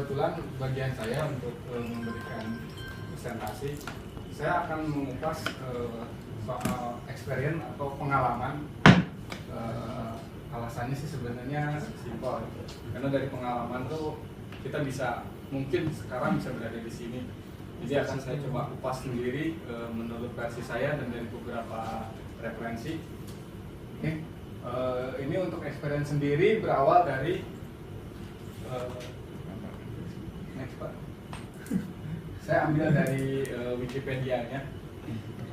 kebetulan bagian saya untuk memberikan presentasi, saya akan mengupas soal experience atau pengalaman. Alasannya sih sebenarnya simpel, karena dari pengalaman tuh kita bisa, mungkin sekarang bisa berada di sini. Jadi akan saya coba kupas sendiri menurut versi saya dan dari beberapa referensi. Oke. Ini untuk experience sendiri berawal dari next Pak. Saya ambil dari Wikipedia-nya.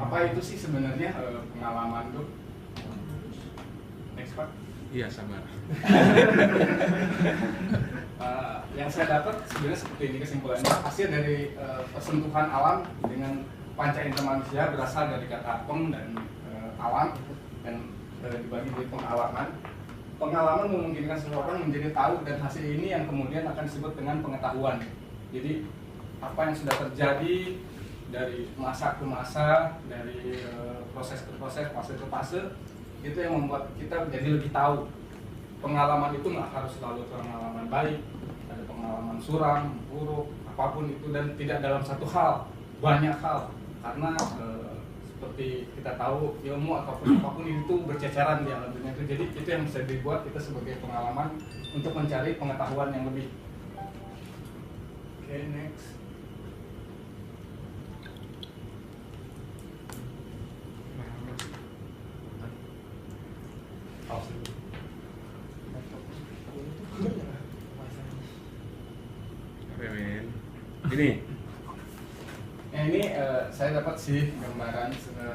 Apa itu sih sebenarnya pengalaman tuh? Next Pak. Iya, sabar. Yang saya dapat sebenarnya seperti ini kesimpulannya, hasil dari persentuhan alam dengan panca indera manusia berasal dari kata peng dan alam, dan dibagi dari pengalaman. Pengalaman memungkinkan seseorang menjadi tahu, dan hasil ini yang kemudian akan disebut dengan pengetahuan. Jadi apa yang sudah terjadi dari masa ke masa, dari proses ke proses, fase ke fase, itu yang membuat kita menjadi lebih tahu. Pengalaman itu nggak harus selalu pengalaman baik, ada pengalaman suram, buruk, apapun itu, dan tidak dalam satu hal, banyak hal. Karena seperti kita tahu, ilmu ataupun apapun itu berceceran di alam dunia itu. Jadi itu yang bisa dibuat kita sebagai pengalaman untuk mencari pengetahuan yang lebih. Oke, next. Ini saya dapat sih gambaran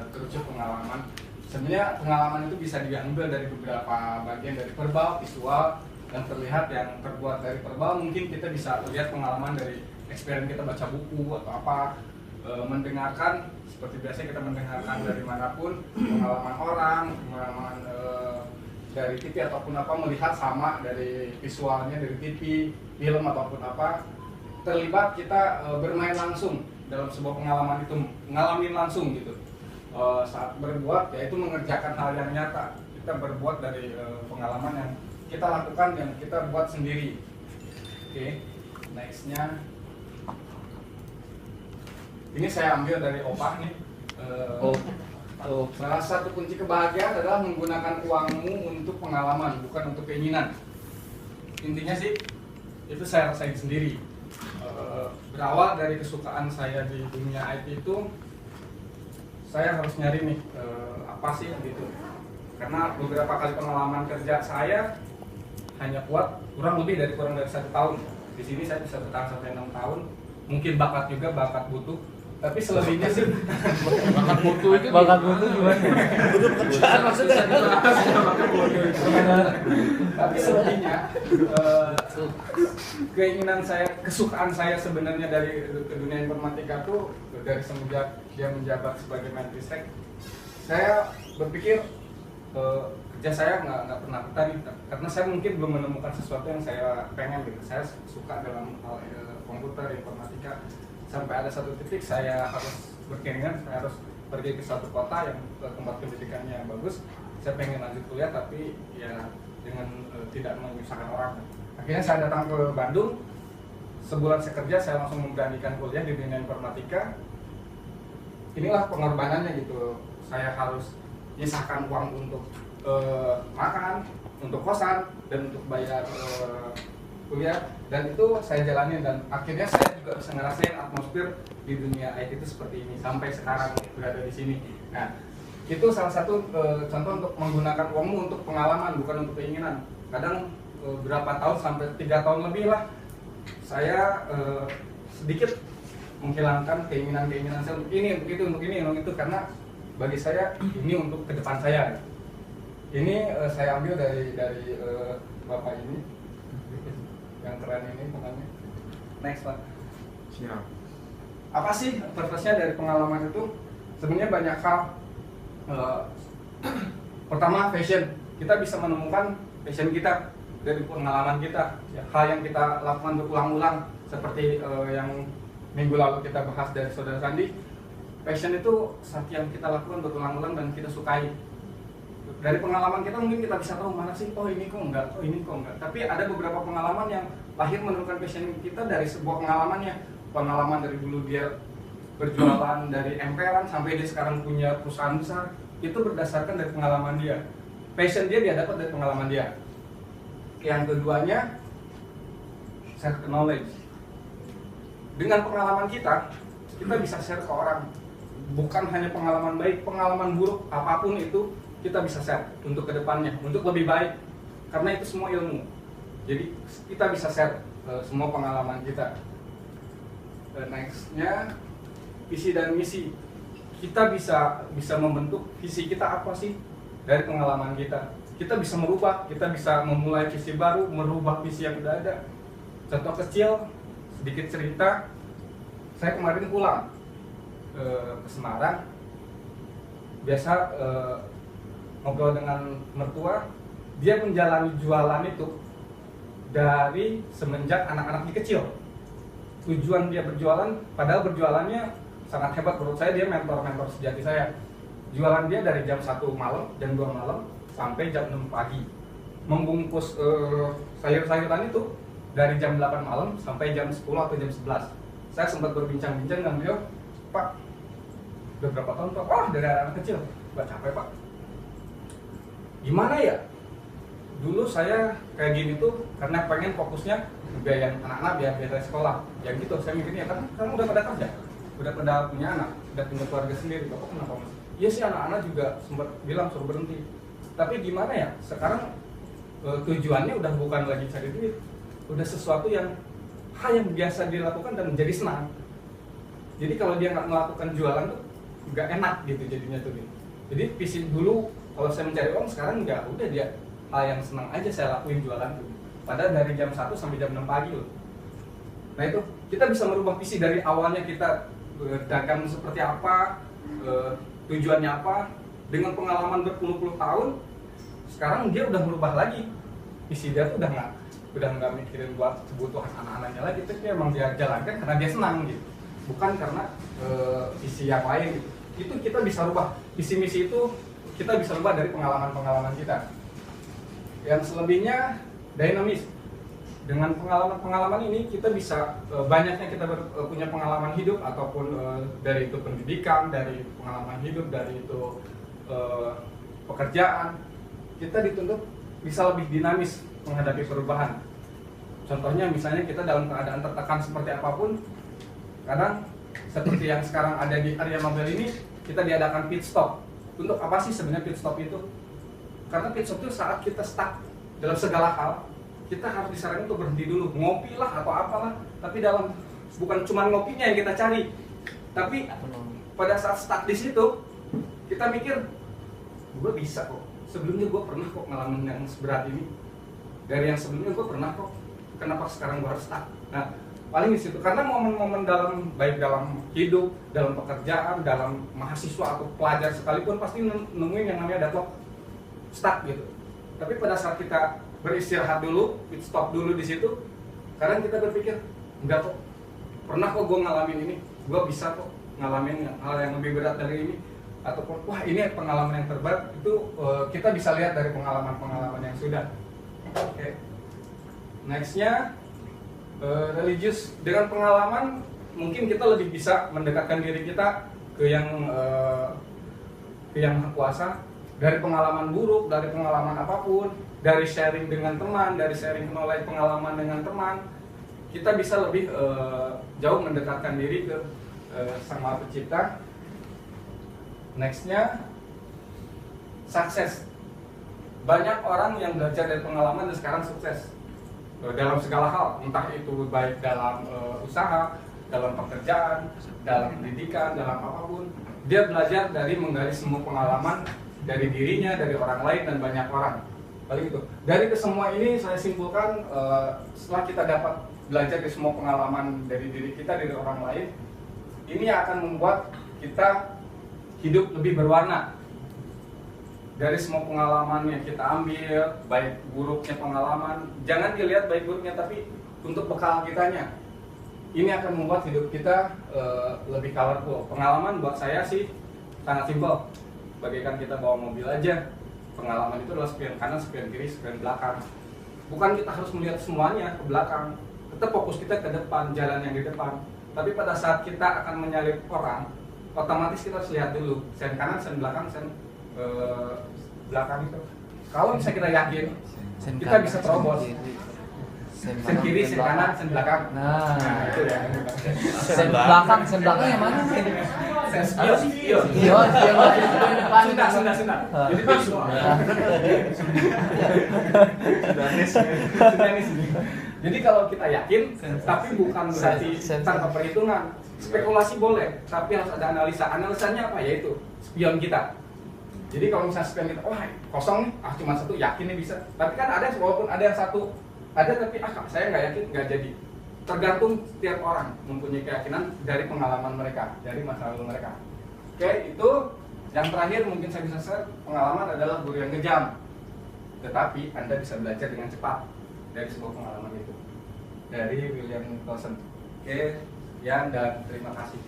terucuk pengalaman. Sebenarnya pengalaman itu bisa diambil dari beberapa bagian, dari verbal, visual, dan terlihat. Yang terbuat dari verbal mungkin kita bisa lihat pengalaman dari experience kita baca buku atau apa, mendengarkan seperti biasa kita mendengarkan dari manapun, pengalaman orang, pengalaman dari TV ataupun apa, melihat sama dari visualnya dari TV, film ataupun apa, terlibat kita bermain langsung dalam sebuah pengalaman itu, ngalamin langsung gitu. Saat berbuat yaitu mengerjakan hal yang nyata, kita berbuat dari pengalaman yang kita lakukan, yang kita buat sendiri. Oke, nextnya ini saya ambil dari Opah nih. Salah satu kunci kebahagiaan adalah menggunakan uangmu untuk pengalaman, bukan untuk keinginan. Intinya sih itu saya rasain sendiri. Berawal dari kesukaan saya di dunia IT itu, saya harus nyari nih apa sih gitu. Karena beberapa kali pengalaman kerja saya hanya kuat kurang dari 1 tahun. Di sini saya bisa bertahan sampai 6 tahun. Mungkin bakat juga, bakat butuh. Tapi selebihnya sih Bakat mutu itu gimana? butuh pekerjaan maksudnya. Tapi selebihnya keinginan saya, kesukaan saya sebenarnya dari dunia informatika tuh dari semenjak dia menjabat sebagai Menristek, saya berpikir kerja saya nggak pernah petani, karena saya mungkin belum menemukan sesuatu yang saya pengen gitu. Saya suka dalam hal komputer, informatika. Sampai ada satu titik saya harus berkeinginan, saya harus pergi ke satu kota yang tempat pendidikannya bagus. Saya pengen lanjut kuliah, tapi ya dengan tidak menyusahkan orang. Akhirnya saya datang ke Bandung. Sebulan saya kerja, saya langsung memberanikan kuliah di dunia informatika. Inilah pengorbanannya gitu. Saya harus nyisahkan uang untuk makan, untuk kosan, dan untuk bayar kuliah. Dan itu saya jalanin, dan akhirnya saya juga bisa ngerasain atmosfer di dunia IT itu seperti ini sampai sekarang berada di sini. Nah, itu salah satu contoh untuk menggunakan uangmu untuk pengalaman, bukan untuk keinginan. Kadang berapa tahun sampai 3 tahun lebih lah, saya sedikit menghilangkan keinginan saya untuk ini, untuk itu, untuk ini, untuk itu, karena bagi saya ini untuk ke depan saya. Ini saya ambil dari bapak ini yang keren ini pokoknya. Next Pak. Siap. Apa sih purpose-nya dari pengalaman itu? Sebenarnya banyak hal. Pertama, passion. Kita bisa menemukan passion kita dari pengalaman kita, ya, hal yang kita lakukan berulang-ulang seperti yang minggu lalu kita bahas dari Saudara Sandi. Passion itu saat yang kita lakukan berulang-ulang dan kita sukai. Dari pengalaman kita mungkin kita bisa tahu mana sih, oh ini kok enggak, oh ini kok enggak. Tapi ada beberapa pengalaman yang lahir menentukan passion kita dari sebuah pengalaman dari dulu dia berjualan dari emperan sampai dia sekarang punya perusahaan besar, itu berdasarkan dari pengalaman dia. Passion dia dapat dari pengalaman dia. Yang keduanya, share knowledge. Dengan pengalaman kita bisa share ke orang. Bukan hanya pengalaman baik, pengalaman buruk, apapun itu kita bisa share untuk kedepannya, untuk lebih baik. Karena itu semua ilmu. Jadi kita bisa share semua pengalaman kita. Nextnya, visi dan misi. Kita bisa membentuk visi kita apa sih dari pengalaman kita. Kita bisa merubah, kita bisa memulai visi baru, merubah visi yang udah ada. Contoh kecil, sedikit cerita. Saya kemarin pulang ke Semarang. Biasa ngobrol dengan mertua, dia menjalani jualan itu dari semenjak anak-anaknya kecil. Tujuan dia berjualan, padahal berjualannya sangat hebat menurut saya, dia mentor sejati saya. Jualan dia dari jam 1 malam, jam 2 malam sampai jam 6 pagi. Membungkus sayur-sayuran itu dari jam 8 malam sampai jam 10 atau jam 11. Saya sempat berbincang-bincang dengan beliau, Pak, udah berapa tahun Pak? Wah, dari anak kecil. Gak capek Pak. Gimana ya? Dulu saya kayak gini tuh karena pengen fokusnya biayain anak-anak biar dari sekolah. Yang gitu, saya mikirnya kan udah pada kerja, udah pada punya anak, udah punya keluarga sendiri. Bapak kenapa Mas? Iya sih, anak-anak juga sempat bilang suruh berhenti. Tapi gimana ya? Sekarang tujuannya udah bukan lagi cari duit, udah sesuatu yang hal yang biasa dilakukan dan menjadi senang. Jadi kalau dia nggak melakukan jualan tuh nggak enak gitu jadinya tuh. Jadi visi dulu kalau saya mencari uang, sekarang nggak, udah dia hal yang senang aja saya lakuin jualan tuh. Padahal dari jam 1 sampai jam 6 pagi loh. Nah itu kita bisa merubah visi dari awalnya kita dagang seperti apa, tujuannya apa, dengan pengalaman berpuluh-puluh tahun. Sekarang dia udah merubah lagi visi dia tuh udah nggak mikirin buat kebutuhan anak-anaknya lagi, tapi emang dia jalankan karena dia senang gitu, bukan karena visi yang lain gitu. Itu kita bisa rubah visi misi itu, kita bisa rubah dari pengalaman kita. Yang selebihnya dinamis. Dengan pengalaman ini kita bisa banyaknya kita punya pengalaman hidup ataupun dari itu pendidikan, dari pengalaman hidup, dari itu pekerjaan, kita dituntut bisa lebih dinamis menghadapi perubahan. Contohnya misalnya kita dalam keadaan tertekan seperti apapun, kadang seperti yang sekarang ada di Arya Mobile ini, kita diadakan pit stop. Untuk apa sih sebenarnya pit stop itu? Karena pit stop itu saat kita stuck dalam segala hal, kita harus disarankan untuk berhenti dulu, ngopi lah atau apalah. Tapi bukan cuma ngopinya yang kita cari, tapi pada saat stuck di situ, kita mikir, gue bisa kok. Sebelumnya gue pernah kok ngalamin yang seberat ini. Dari yang sebelumnya gue pernah kok. Kenapa sekarang gue harus stuck? Nah, paling di situ. Karena momen-momen baik dalam hidup, dalam pekerjaan, dalam mahasiswa atau pelajar sekalipun pasti nemuin yang namanya deadlock, stuck gitu. Tapi pada saat kita beristirahat dulu, pit stop dulu di situ, kadang kita berpikir, enggak kok, pernah kok gue ngalamin ini, gue bisa kok ngalamin hal yang lebih berat dari ini, ataupun wah ini pengalaman yang terberat. Itu kita bisa lihat dari pengalaman-pengalaman yang sudah. Oke. Nextnya religius. Dengan pengalaman mungkin kita lebih bisa mendekatkan diri kita ke yang Maha Kuasa. Dari pengalaman buruk, dari pengalaman apapun, dari sharing dengan teman, dari sharing knowledge pengalaman dengan teman, kita bisa lebih jauh mendekatkan diri ke Sang Maha Pencipta. Nextnya, sukses. Banyak orang yang belajar dari pengalaman dan sekarang sukses dalam segala hal, entah itu baik dalam usaha, dalam pekerjaan, dalam pendidikan, dalam apapun. Dia belajar dari menggali semua pengalaman dari dirinya, dari orang lain, dan banyak orang. Paling itu. Dari kesemua ini saya simpulkan, setelah kita dapat belajar dari semua pengalaman dari diri kita, dari orang lain, ini akan membuat kita hidup lebih berwarna. Dari semua pengalaman yang kita ambil, baik buruknya pengalaman, jangan dilihat baik buruknya, tapi untuk bekal kitanya. Ini akan membuat hidup kita lebih colorful. Pengalaman buat saya sih sangat simpel, bagaikan kita bawa mobil aja. pengalaman itu adalah spion kanan, spion kiri, spion belakang. Bukan kita harus melihat semuanya ke belakang, tetap fokus kita ke depan, jalan yang di depan. Tapi pada saat kita akan menyalip orang, otomatis kita harus lihat dulu sen kanan, sen belakang, sen belakang itu. Kalau bisa kita yakin, kita bisa terobos. Sen kiri, sen kanan, sen belakang. Nah, Itu ya. sen belakang yang mana? Sen spion. Iya, yang depan. Sunda. Jadi itu Jadi kalau kita yakin, tapi bukan berarti tanpa perhitungan. Spekulasi boleh, tapi harus ada analisa. Analisanya apa? Yaitu spion kita. Jadi kalau misalnya spion kita, wah kosong nih, cuma satu, yakin nih bisa. Tapi kan ada, walaupun ada yang satu, ada tapi saya nggak yakin, nggak jadi. Tergantung setiap orang mempunyai keyakinan dari pengalaman mereka, dari masa lalu mereka. Oke, itu yang terakhir mungkin saya bisa share, pengalaman adalah guru yang kejam. Tetapi Anda bisa belajar dengan cepat dari sebuah pengalaman itu. Dari William Lawson. Oke, sekian dan terima kasih.